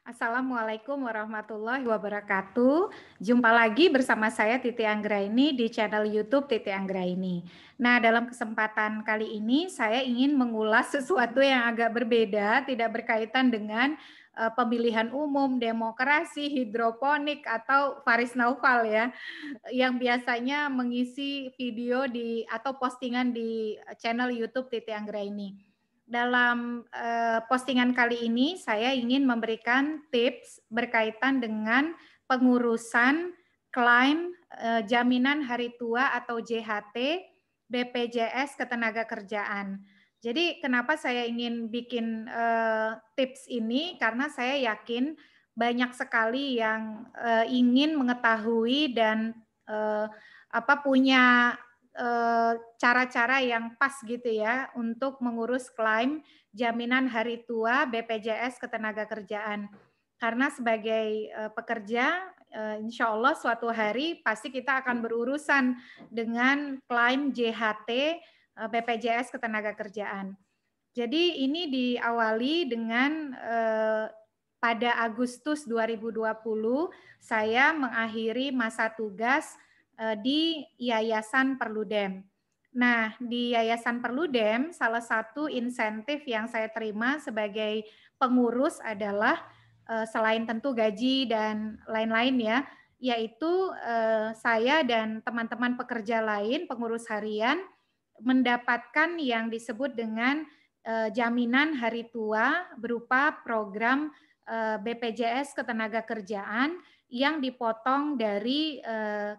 Assalamualaikum warahmatullahi wabarakatuh. Jumpa lagi bersama saya Titi Anggraini di channel YouTube Titi Anggraini. Nah, dalam kesempatan kali ini saya ingin mengulas sesuatu yang agak berbeda, tidak berkaitan dengan pemilihan umum, demokrasi, hidroponik atau Faris Naufal ya, yang biasanya mengisi video di atau postingan di channel YouTube Titi Anggraini. Dalam postingan kali ini saya ingin memberikan tips berkaitan dengan pengurusan klaim jaminan hari tua atau JHT BPJS Ketenagakerjaan. Jadi kenapa saya ingin bikin tips ini karena saya yakin banyak sekali yang ingin mengetahui dan punya cara-cara yang pas gitu ya untuk mengurus klaim jaminan hari tua BPJS Ketenagakerjaan. Karena sebagai pekerja, insya Allah suatu hari pasti kita akan berurusan dengan klaim JHT BPJS Ketenagakerjaan. Jadi ini diawali dengan pada Agustus 2020 saya mengakhiri masa tugas di Yayasan Perludem. Nah, di Yayasan Perludem, salah satu insentif yang saya terima sebagai pengurus adalah selain tentu gaji dan lain-lain ya, yaitu saya dan teman-teman pekerja lain, pengurus harian, mendapatkan yang disebut dengan jaminan hari tua berupa program BPJS Ketenagakerjaan yang dipotong dari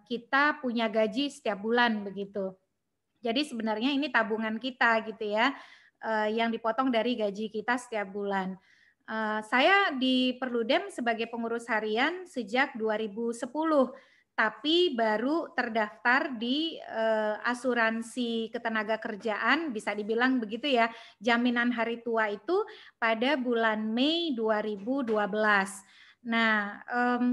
kita punya gaji setiap bulan begitu. Jadi sebenarnya ini tabungan kita gitu ya, yang dipotong dari gaji kita setiap bulan. Saya di Perludem sebagai pengurus harian sejak 2010, tapi baru terdaftar di asuransi ketenagakerjaan, bisa dibilang begitu ya, jaminan hari tua itu pada bulan Mei 2012. Nah,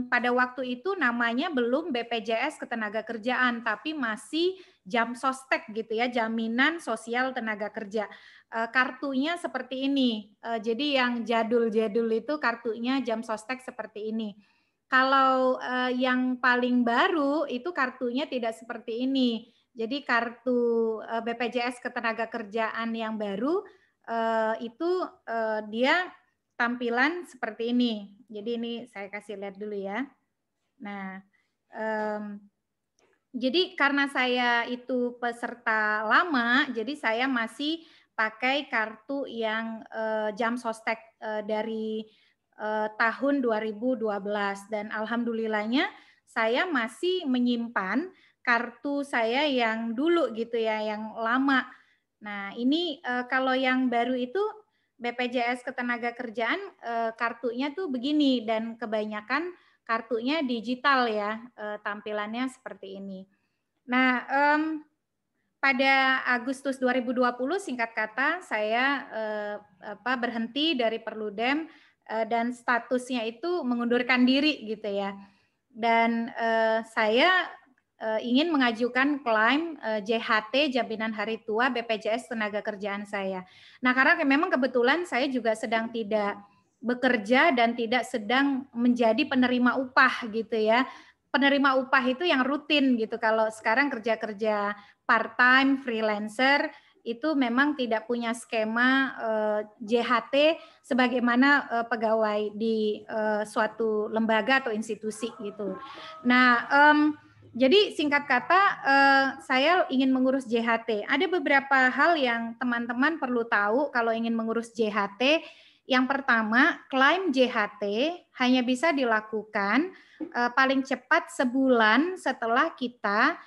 pada waktu itu namanya belum BPJS Ketenagakerjaan, tapi masih Jamsostek gitu ya, Jaminan Sosial Tenaga Kerja. Kartunya seperti ini. Jadi yang jadul-jadul itu kartunya Jamsostek seperti ini. Kalau yang paling baru itu kartunya tidak seperti ini. Jadi kartu BPJS Ketenagakerjaan yang baru itu dia tampilan seperti ini. Jadi ini saya kasih lihat dulu ya. Nah, jadi karena saya itu peserta lama, jadi saya masih pakai kartu yang Jamsostek dari tahun 2012 dan alhamdulillahnya saya masih menyimpan kartu saya yang dulu gitu ya, yang lama. Nah, ini kalau yang baru itu BPJS Ketenagakerjaan kartunya tuh begini dan kebanyakan kartunya digital ya, tampilannya seperti ini. Nah, pada Agustus 2020 singkat kata saya berhenti dari Perludem dan statusnya itu mengundurkan diri gitu ya. Dan saya ingin mengajukan klaim JHT Jaminan Hari Tua BPJS Tenaga-Kerjaan saya. Nah, karena memang kebetulan saya juga sedang tidak bekerja dan tidak sedang menjadi penerima upah gitu ya. Penerima upah itu yang rutin gitu. Kalau sekarang kerja-kerja part-time, freelancer, itu memang tidak punya skema JHT sebagaimana pegawai di suatu lembaga atau institusi gitu. Nah, jadi singkat kata saya ingin mengurus JHT. Ada beberapa hal yang teman-teman perlu tahu kalau ingin mengurus JHT. Yang pertama, klaim JHT hanya bisa dilakukan paling cepat sebulan setelah kita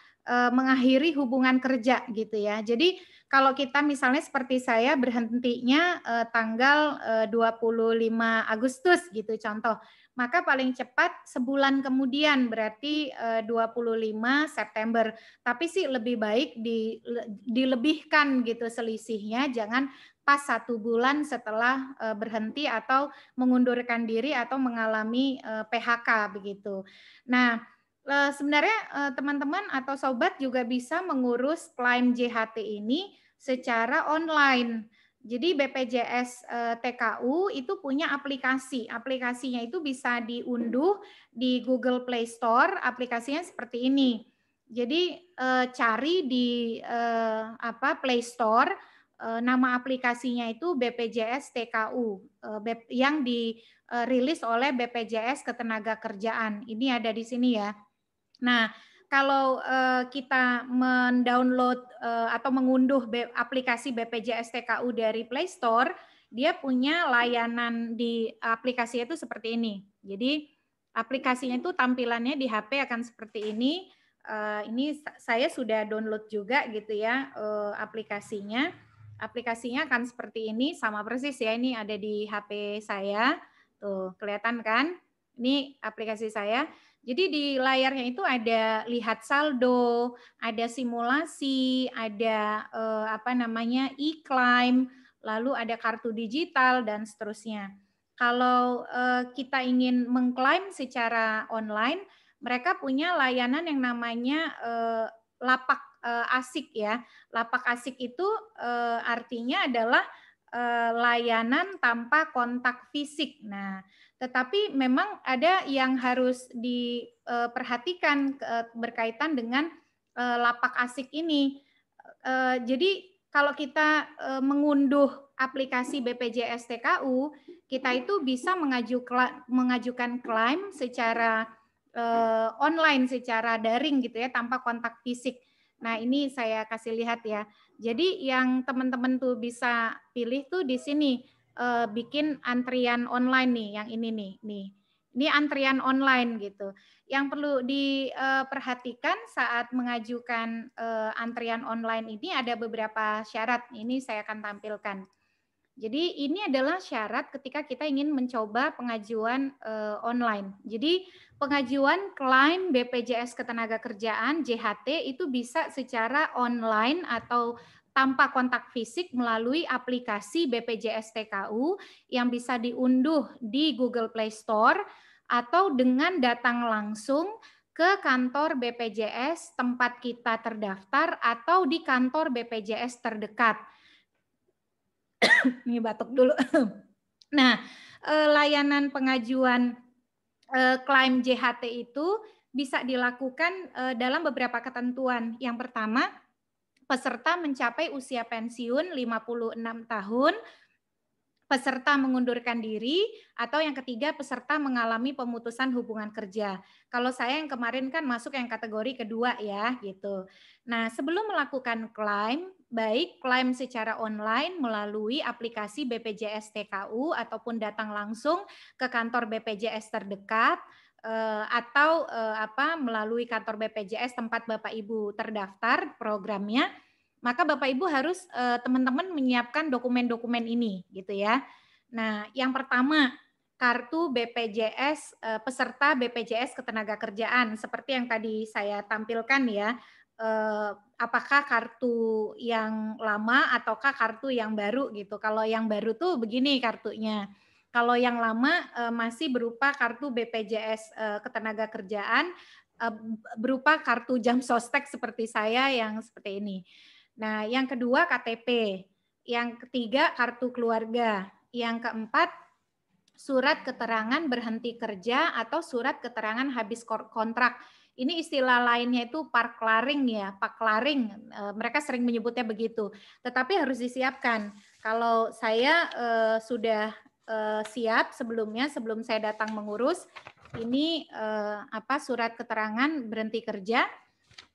mengakhiri hubungan kerja gitu ya. Jadi kalau kita misalnya seperti saya berhentinya tanggal 25 Agustus gitu contoh, maka paling cepat sebulan kemudian berarti 25 September. Tapi sih lebih baik dilebihkan gitu selisihnya, jangan pas 1 bulan setelah berhenti atau mengundurkan diri atau mengalami PHK begitu. Nah, sebenarnya teman-teman atau sobat juga bisa mengurus klaim JHT ini secara online. Jadi BPJS TKU itu punya aplikasi. Aplikasinya itu bisa diunduh di Google Play Store. Aplikasinya seperti ini. Jadi cari di Play Store, nama aplikasinya itu BPJS TKU yang dirilis oleh BPJS Ketenagakerjaan. Ini ada di sini ya. Nah, kalau kita mendownload atau mengunduh aplikasi BPJS TKU dari Play Store, dia punya layanan di aplikasi itu seperti ini. Jadi aplikasinya itu tampilannya di HP akan seperti ini. Ini saya sudah download juga gitu ya aplikasinya. Aplikasinya akan seperti ini, sama persis ya. Ini ada di HP saya. Tuh, kelihatan kan? Ini aplikasi saya. Jadi di layarnya itu ada lihat saldo, ada simulasi, ada e-claim, lalu ada kartu digital dan seterusnya. Kalau kita ingin mengklaim secara online, mereka punya layanan yang namanya lapak asik ya. Lapak asik itu artinya adalah layanan tanpa kontak fisik. Nah, tetapi memang ada yang harus diperhatikan berkaitan dengan lapak asik ini. Jadi kalau kita mengunduh aplikasi BPJS TKU, kita itu bisa mengajukan klaim secara online, secara daring gitu ya, tanpa kontak fisik. Nah, ini saya kasih lihat ya. Jadi yang teman-teman tuh bisa pilih tuh di sini bikin antrian online nih, yang ini nih. Ini antrian online gitu. Yang perlu diperhatikan saat mengajukan antrian online ini ada beberapa syarat. Ini saya akan tampilkan. Jadi ini adalah syarat ketika kita ingin mencoba pengajuan online. Jadi pengajuan klaim BPJS Ketenagakerjaan JHT itu bisa secara online atau tanpa kontak fisik melalui aplikasi BPJS TKU yang bisa diunduh di Google Play Store atau dengan datang langsung ke kantor BPJS tempat kita terdaftar atau di kantor BPJS terdekat. Ini batuk dulu. Nah, layanan pengajuan klaim JHT itu bisa dilakukan dalam beberapa ketentuan. Yang pertama, peserta mencapai usia pensiun 56 tahun, peserta mengundurkan diri, atau yang ketiga peserta mengalami pemutusan hubungan kerja. Kalau saya yang kemarin kan masuk yang kategori kedua ya gitu. Nah, sebelum melakukan klaim, baik klaim secara online melalui aplikasi BPJS TKU ataupun datang langsung ke kantor BPJS terdekat atau melalui kantor BPJS tempat Bapak Ibu terdaftar programnya, maka Bapak Ibu harus teman-teman menyiapkan dokumen-dokumen ini gitu ya. Nah, yang pertama kartu BPJS peserta BPJS Ketenagakerjaan seperti yang tadi saya tampilkan ya. Apakah kartu yang lama ataukah kartu yang baru gitu. Kalau yang baru tuh begini kartunya. Kalau yang lama masih berupa kartu BPJS Ketenagakerjaan berupa kartu jam sostek seperti saya yang seperti ini. Nah, yang kedua KTP, yang ketiga kartu keluarga, yang keempat surat keterangan berhenti kerja atau surat keterangan habis kontrak. Ini istilah lainnya itu parklaring ya, paklaring. Mereka sering menyebutnya begitu. Tetapi harus disiapkan. Kalau saya sudah siap sebelumnya, sebelum saya datang mengurus, ini surat keterangan berhenti kerja.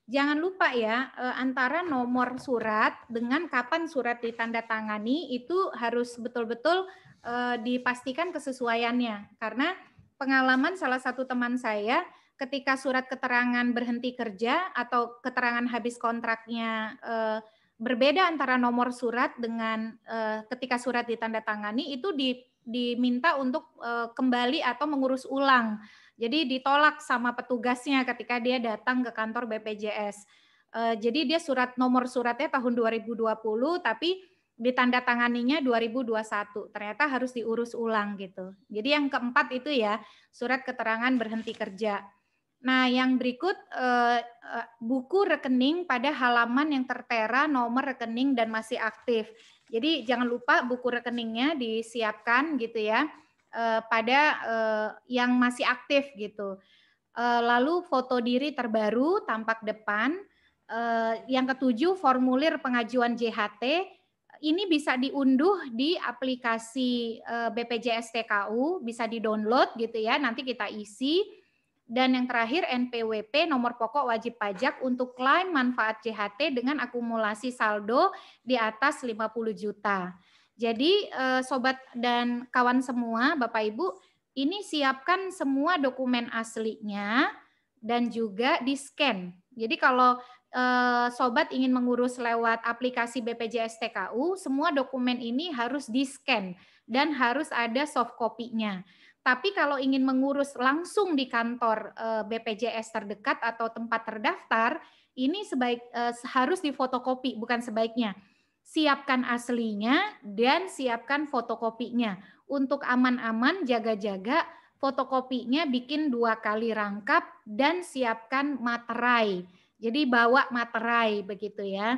Jangan lupa ya, antara nomor surat dengan kapan surat ditandatangani itu harus betul-betul dipastikan kesesuaiannya. Karena pengalaman salah satu teman saya, ketika surat keterangan berhenti kerja atau keterangan habis kontraknya berbeda antara nomor surat dengan ketika surat ditandatangani, itu diminta untuk kembali atau mengurus ulang. Jadi ditolak sama petugasnya ketika dia datang ke kantor BPJS. Jadi dia nomor suratnya tahun 2020 tapi ditandatanganinya 2021. Ternyata harus diurus ulang gitu. Jadi yang keempat itu ya, surat keterangan berhenti kerja. Nah, yang berikut buku rekening pada halaman yang tertera nomor rekening dan masih aktif. Jadi jangan lupa buku rekeningnya disiapkan gitu ya, pada yang masih aktif gitu. Lalu foto diri terbaru tampak depan. Yang ketujuh, formulir pengajuan JHT. Ini bisa diunduh di aplikasi BPJS TKU, bisa di-download gitu ya, nanti kita isi. Dan yang terakhir, NPWP, nomor pokok wajib pajak untuk klaim manfaat JHT dengan akumulasi saldo di atas 50 juta. Jadi sobat dan kawan semua, Bapak Ibu, ini siapkan semua dokumen aslinya dan juga di-scan. Jadi kalau sobat ingin mengurus lewat aplikasi BPJS TKU, semua dokumen ini harus di-scan dan harus ada soft copy-nya. Tapi kalau ingin mengurus langsung di kantor BPJS terdekat atau tempat terdaftar, ini harus difotokopi, bukan sebaiknya. Siapkan aslinya dan siapkan fotokopinya. Untuk aman-aman, jaga-jaga, fotokopinya bikin 2 kali rangkap dan siapkan materai. Jadi bawa materai begitu ya.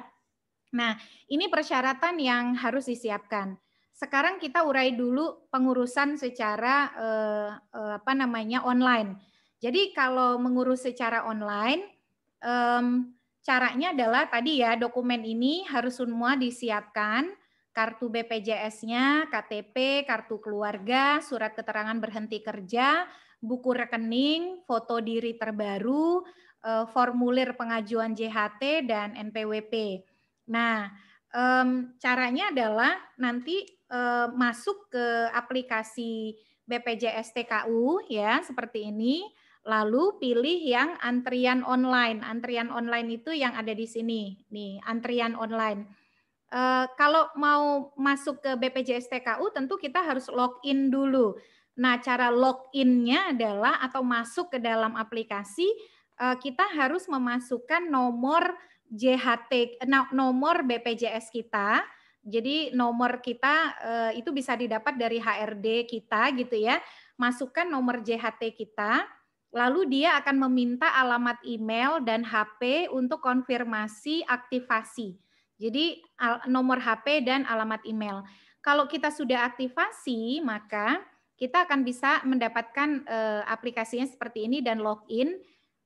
Nah, ini persyaratan yang harus disiapkan. Sekarang kita urai dulu pengurusan secara online. Jadi kalau mengurus secara online, caranya adalah tadi ya, dokumen ini harus semua disiapkan, kartu BPJS-nya, KTP, kartu keluarga, surat keterangan berhenti kerja, buku rekening, foto diri terbaru, formulir pengajuan JHT dan NPWP. Nah, caranya adalah nanti masuk ke aplikasi BPJS TKU ya, seperti ini. Lalu pilih yang antrian online. Antrian online itu yang ada di sini, nih antrian online. Kalau mau masuk ke BPJS TKU tentu kita harus login dulu. Nah, cara login-nya adalah atau masuk ke dalam aplikasi, kita harus memasukkan nomor JHT, nomor BPJS kita. Jadi nomor kita itu bisa didapat dari HRD kita gitu ya. Masukkan nomor JHT kita. Lalu dia akan meminta alamat email dan HP untuk konfirmasi aktivasi. Jadi nomor HP dan alamat email. Kalau kita sudah aktivasi, maka kita akan bisa mendapatkan aplikasinya seperti ini dan login.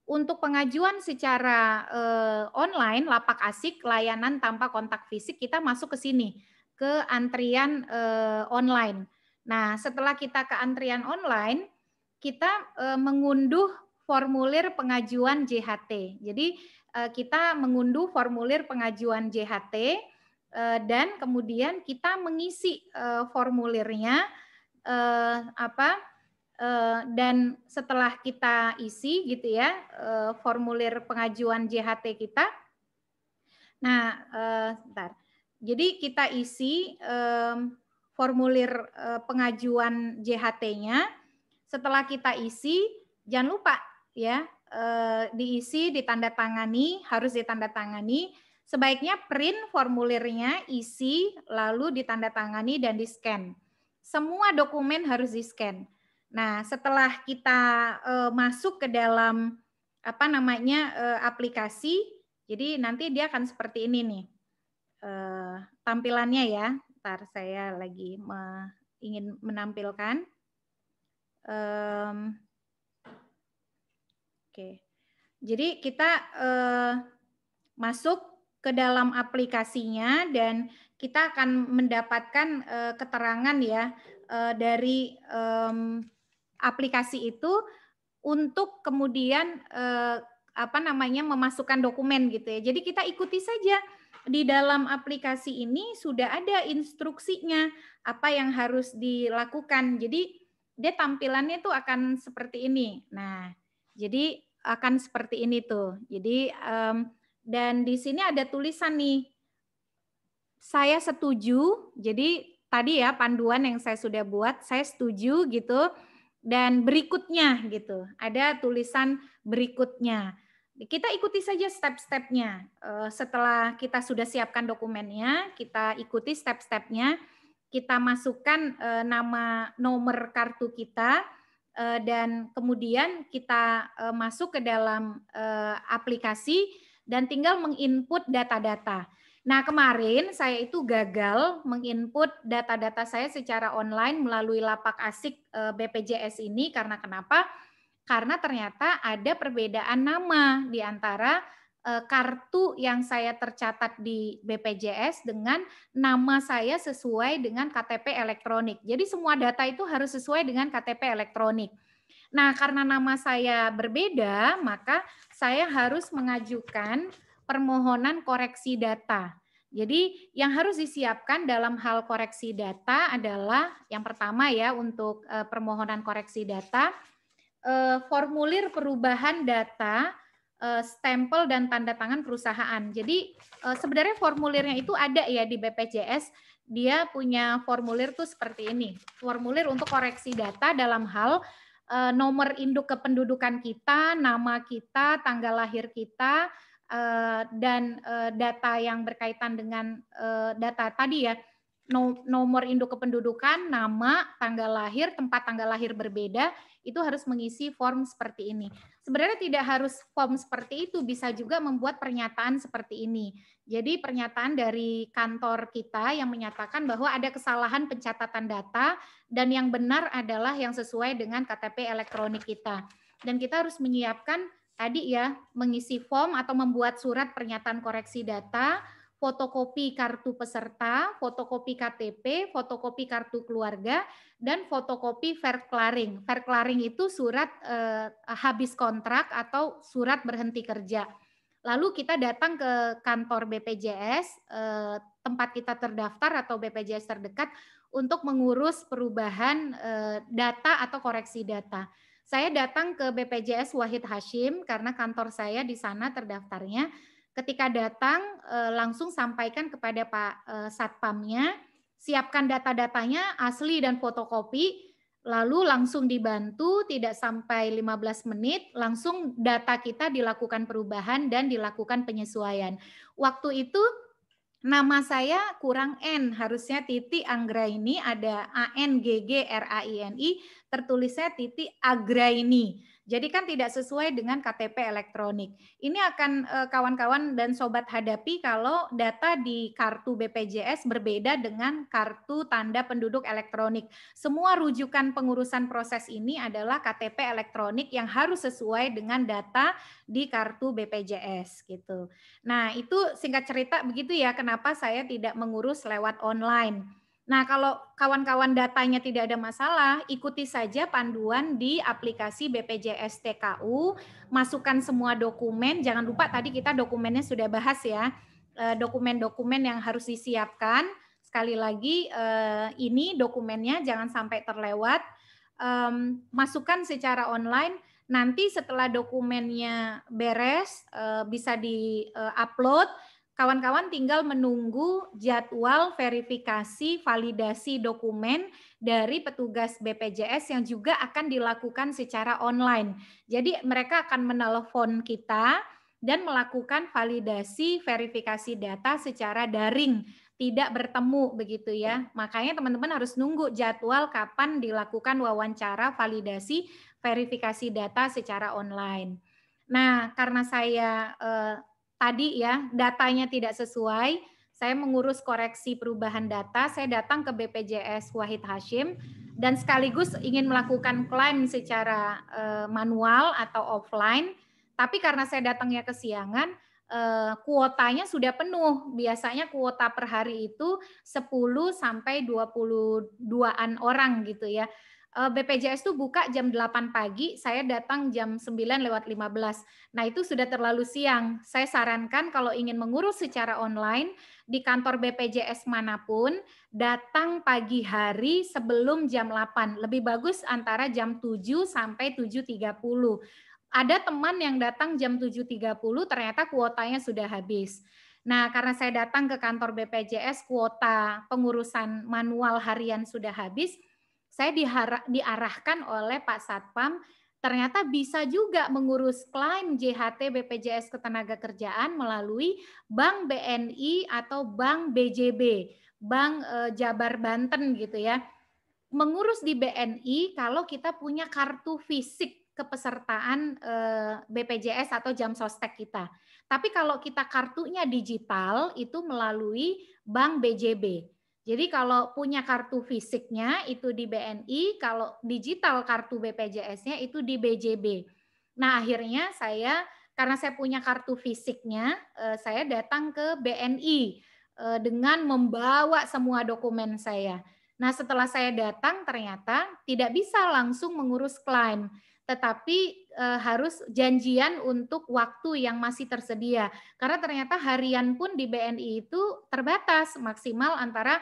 Untuk pengajuan secara online, lapak asik, layanan tanpa kontak fisik, kita masuk ke sini, ke antrian online. Nah, setelah kita ke antrian online, kita mengunduh formulir pengajuan JHT. Jadi kita mengunduh formulir pengajuan JHT dan kemudian kita mengisi formulirnya dan setelah kita isi gitu ya formulir pengajuan JHT kita. Nah, bentar. Jadi kita isi formulir pengajuan JHT-nya. Setelah kita isi, jangan lupa ya diisi, ditandatangani, harus ditandatangani. Sebaiknya print formulirnya, isi, lalu ditandatangani dan di-scan. Semua dokumen harus di-scan. Nah, setelah kita masuk ke dalam aplikasi, jadi nanti dia akan seperti ini nih tampilannya ya. Ntar saya lagi ingin menampilkan. Oke, jadi kita masuk ke dalam aplikasinya dan kita akan mendapatkan keterangan ya dari aplikasi itu untuk kemudian memasukkan dokumen gitu ya. Jadi kita ikuti saja di dalam aplikasi ini sudah ada instruksinya apa yang harus dilakukan. Jadi dia tampilannya tuh akan seperti ini. Nah, jadi akan seperti ini tuh. Jadi dan di sini ada tulisan nih, saya setuju. Jadi tadi ya panduan yang saya sudah buat, saya setuju gitu. Dan berikutnya gitu, ada tulisan berikutnya. Kita ikuti saja step-stepnya. Setelah kita sudah siapkan dokumennya, kita ikuti step-stepnya. Kita masukkan nama, nomor kartu kita, dan kemudian kita masuk ke dalam aplikasi dan tinggal menginput data-data. Nah, kemarin saya itu gagal menginput data-data saya secara online melalui lapak asik BPJS ini karena kenapa? Karena ternyata ada perbedaan nama di antara kartu yang saya tercatat di BPJS dengan nama saya sesuai dengan KTP elektronik. Jadi semua data itu harus sesuai dengan KTP elektronik. Nah, karena nama saya berbeda, maka saya harus mengajukan permohonan koreksi data. Jadi, yang harus disiapkan dalam hal koreksi data adalah yang pertama ya untuk permohonan koreksi data, formulir perubahan data, stempel dan tanda tangan perusahaan. Jadi sebenarnya formulirnya itu ada ya di BPJS. Dia punya formulir tuh seperti ini. Formulir untuk koreksi data dalam hal nomor induk kependudukan kita, nama kita, tanggal lahir kita, dan data yang berkaitan dengan data tadi ya, nomor induk kependudukan, nama, tanggal lahir, tempat tanggal lahir berbeda, itu harus mengisi form seperti ini. Sebenarnya tidak harus form seperti itu, bisa juga membuat pernyataan seperti ini. Jadi pernyataan dari kantor kita yang menyatakan bahwa ada kesalahan pencatatan data dan yang benar adalah yang sesuai dengan KTP elektronik kita. Dan kita harus menyiapkan tadi ya, mengisi form atau membuat surat pernyataan koreksi data, fotokopi kartu peserta, fotokopi KTP, fotokopi kartu keluarga, dan fotokopi verklaring. Verklaring itu surat habis kontrak atau surat berhenti kerja. Lalu kita datang ke kantor BPJS, tempat kita terdaftar atau BPJS terdekat untuk mengurus perubahan data atau koreksi data. Saya datang ke BPJS Wahid Hashim karena kantor saya di sana terdaftarnya. Ketika datang langsung sampaikan kepada Pak Satpamnya, siapkan data-datanya asli dan fotokopi, lalu langsung dibantu tidak sampai 15 menit, langsung data kita dilakukan perubahan dan dilakukan penyesuaian. Waktu itu nama saya kurang N, harusnya Titi Anggraini, ada ANGGRAINI, tertulisnya Titi Agraini. Jadi kan tidak sesuai dengan KTP elektronik. Ini akan kawan-kawan dan sobat hadapi kalau data di kartu BPJS berbeda dengan kartu tanda penduduk elektronik. Semua rujukan pengurusan proses ini adalah KTP elektronik yang harus sesuai dengan data di kartu BPJS gitu. Nah, itu singkat cerita begitu ya kenapa saya tidak mengurus lewat online. Nah, kalau kawan-kawan datanya tidak ada masalah, ikuti saja panduan di aplikasi BPJS TKU, masukkan semua dokumen, jangan lupa tadi kita dokumennya sudah bahas ya, dokumen-dokumen yang harus disiapkan, sekali lagi ini dokumennya jangan sampai terlewat, masukkan secara online, nanti setelah dokumennya beres, bisa di-upload, kawan-kawan tinggal menunggu jadwal verifikasi validasi dokumen dari petugas BPJS yang juga akan dilakukan secara online. Jadi mereka akan menelpon kita dan melakukan validasi verifikasi data secara daring, tidak bertemu begitu ya. Makanya teman-teman harus nunggu jadwal kapan dilakukan wawancara validasi verifikasi data secara online. Nah, karena saya tadi ya datanya tidak sesuai, saya mengurus koreksi perubahan data, saya datang ke BPJS Wahid Hashim dan sekaligus ingin melakukan klaim secara manual atau offline, tapi karena saya datangnya kesiangan, kuotanya sudah penuh. Biasanya kuota per hari itu 10 sampai 22-an orang gitu ya. BPJS itu buka jam 8 pagi, saya datang jam 9:15. Nah, itu sudah terlalu siang. Saya sarankan kalau ingin mengurus secara online di kantor BPJS manapun, datang pagi hari sebelum jam 8. Lebih bagus antara jam 7 sampai 7:30. Ada teman yang datang jam 7:30 ternyata kuotanya sudah habis. Nah, karena saya datang ke kantor BPJS, kuota pengurusan manual harian sudah habis, saya diarahkan oleh Pak Satpam, ternyata bisa juga mengurus klaim JHT BPJS Ketenagakerjaan melalui Bank BNI atau Bank BJB, Bank Jabar Banten gitu ya. Mengurus di BNI kalau kita punya kartu fisik kepesertaan BPJS atau jam sostek kita. Tapi kalau kita kartunya digital itu melalui Bank BJB. Jadi kalau punya kartu fisiknya itu di BNI, kalau digital kartu BPJS-nya itu di BJB. Nah, akhirnya karena saya punya kartu fisiknya, saya datang ke BNI dengan membawa semua dokumen saya. Nah, setelah saya datang ternyata tidak bisa langsung mengurus klaim, tetapi harus janjian untuk waktu yang masih tersedia. Karena ternyata harian pun di BNI itu terbatas, maksimal antara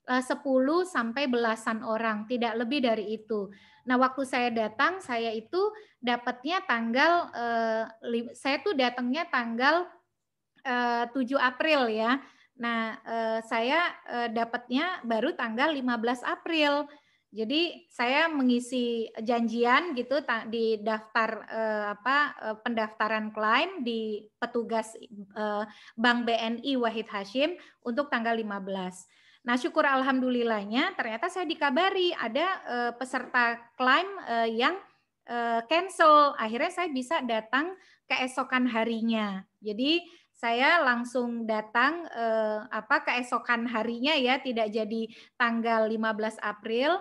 10 sampai belasan orang, tidak lebih dari itu. Nah, waktu saya datang, saya itu dapatnya tanggal, saya tuh datangnya tanggal 7 April ya. Nah, saya dapatnya baru tanggal 15 April. Jadi saya mengisi janjian gitu di daftar pendaftaran klaim di petugas Bank BNI Wahid Hashim untuk tanggal 15. Nah, syukur alhamdulillahnya ternyata saya dikabari ada peserta klaim yang cancel. Akhirnya saya bisa datang keesokan harinya. Jadi saya langsung datang keesokan harinya ya, tidak jadi tanggal 15 April,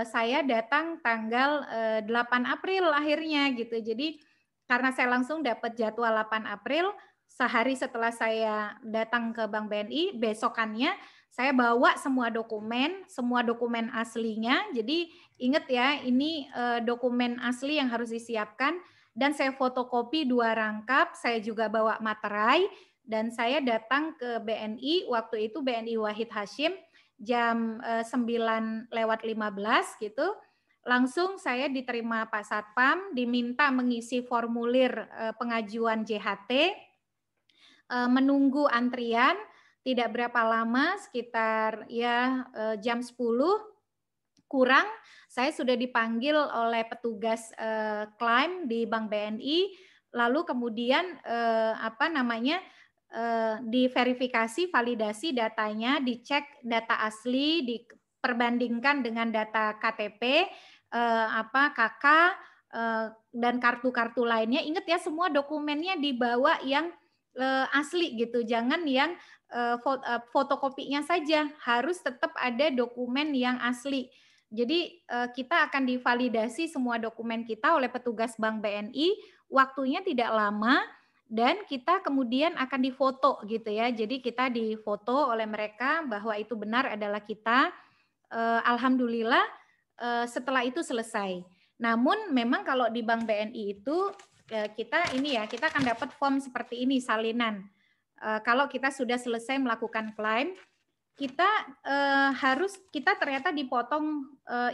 saya datang tanggal 8 April akhirnya gitu. Jadi karena saya langsung dapat jadwal 8 April, sehari setelah saya datang ke Bank BNI, besokannya saya bawa semua dokumen aslinya. Jadi ingat ya, ini dokumen asli yang harus disiapkan dan saya fotokopi 2 rangkap, saya juga bawa materai dan saya datang ke BNI, waktu itu BNI Wahid Hashim jam 9:15 gitu. Langsung saya diterima Pak Satpam, diminta mengisi formulir pengajuan JHT, menunggu antrian, tidak berapa lama, sekitar ya jam 10 kurang, saya sudah dipanggil oleh petugas klaim di Bank BNI, lalu kemudian diverifikasi, validasi datanya, dicek data asli, diperbandingkan dengan data KTP, KK, dan kartu-kartu lainnya. Ingat ya, semua dokumennya dibawa yang asli gitu, jangan yang fotokopinya saja, harus tetap ada dokumen yang asli. Jadi kita akan divalidasi semua dokumen kita oleh petugas Bank BNI, waktunya tidak lama dan kita kemudian akan difoto gitu ya. Jadi kita difoto oleh mereka bahwa itu benar adalah kita. Alhamdulillah setelah itu selesai. Namun memang kalau di Bank BNI itu kita akan dapat form seperti ini, salinan. Kalau kita sudah selesai melakukan klaim, kita ternyata dipotong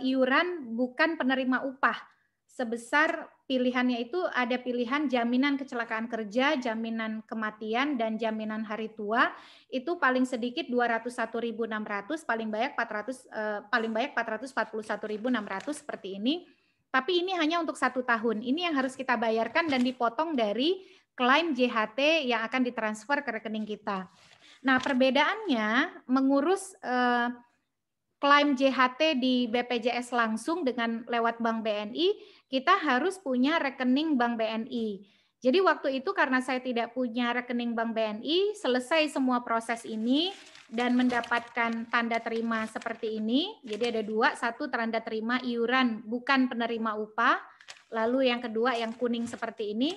iuran bukan penerima upah sebesar pilihannya itu ada pilihan jaminan kecelakaan kerja, jaminan kematian dan jaminan hari tua, itu paling sedikit 201.600, paling banyak 441.600 seperti ini. Tapi ini hanya untuk 1 tahun. Ini yang harus kita bayarkan dan dipotong dari klaim JHT yang akan ditransfer ke rekening kita. Nah, perbedaannya mengurus klaim JHT di BPJS langsung dengan lewat Bank BNI, kita harus punya rekening Bank BNI. Jadi waktu itu karena saya tidak punya rekening Bank BNI, selesai semua proses ini dan mendapatkan tanda terima seperti ini. Jadi ada 2, 1 tanda terima iuran bukan penerima upah, lalu yang kedua yang kuning seperti ini.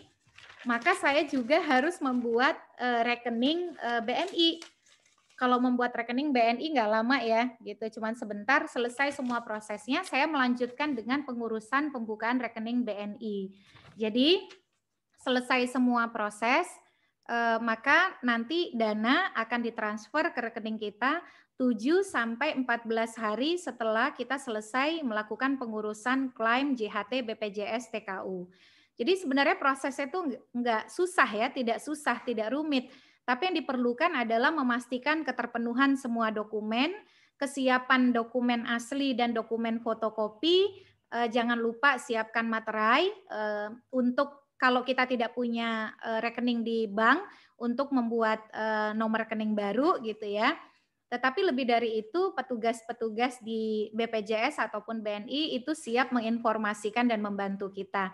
Maka saya juga harus membuat rekening BNI. Kalau membuat rekening BNI nggak lama ya, gitu. Cuman sebentar, selesai semua prosesnya, saya melanjutkan dengan pengurusan pembukaan rekening BNI. Jadi selesai semua proses, maka nanti dana akan ditransfer ke rekening kita 7 sampai 14 hari setelah kita selesai melakukan pengurusan klaim JHT BPJS TKU. Jadi sebenarnya prosesnya itu nggak susah ya, tidak susah, tidak rumit. Tapi yang diperlukan adalah memastikan keterpenuhan semua dokumen, kesiapan dokumen asli dan dokumen fotokopi. Jangan lupa siapkan materai untuk kalau kita tidak punya rekening di bank untuk membuat nomor rekening baru gitu ya. Tetapi lebih dari itu petugas-petugas di BPJS ataupun BNI itu siap menginformasikan dan membantu kita.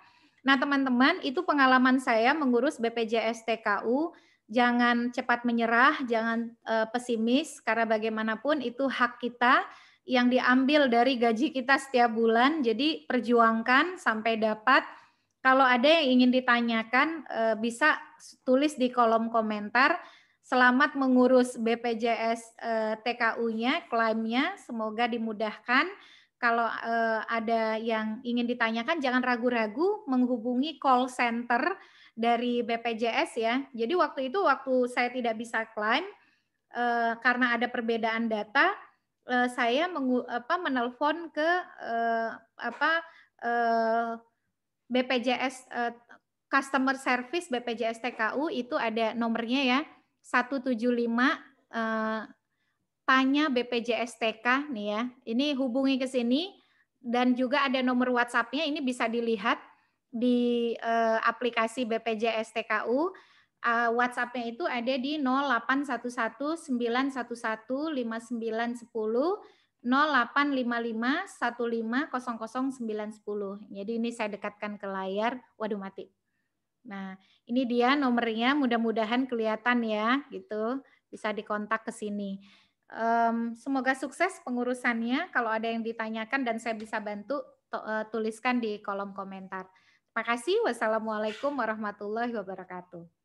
Nah, teman-teman, itu pengalaman saya mengurus BPJS TKU. Jangan cepat menyerah, jangan pesimis, karena bagaimanapun itu hak kita yang diambil dari gaji kita setiap bulan. Jadi perjuangkan sampai dapat. Kalau ada yang ingin ditanyakan, bisa tulis di kolom komentar. Selamat mengurus BPJS TKU-nya, klaimnya, semoga dimudahkan. Kalau ada yang ingin ditanyakan, jangan ragu-ragu menghubungi call center dari BPJS ya. Jadi waktu saya tidak bisa klaim karena ada perbedaan data, saya menelpon ke BPJS customer service BPJS TKU, itu ada nomornya ya, 175 tanya BPJS TK nih ya. Ini hubungi ke sini dan juga ada nomor WhatsApp-nya, ini bisa dilihat di aplikasi BPJS TKU. WhatsApp-nya itu ada di 0811911591 085515009010. Jadi ini saya dekatkan ke layar. Waduh, mati. Nah, ini dia nomornya, mudah-mudahan kelihatan ya, gitu. Bisa dikontak ke sini. Semoga sukses pengurusannya. Kalau ada yang ditanyakan dan saya bisa bantu, tuliskan di kolom komentar. Terima kasih. Wassalamualaikum warahmatullahi wabarakatuh.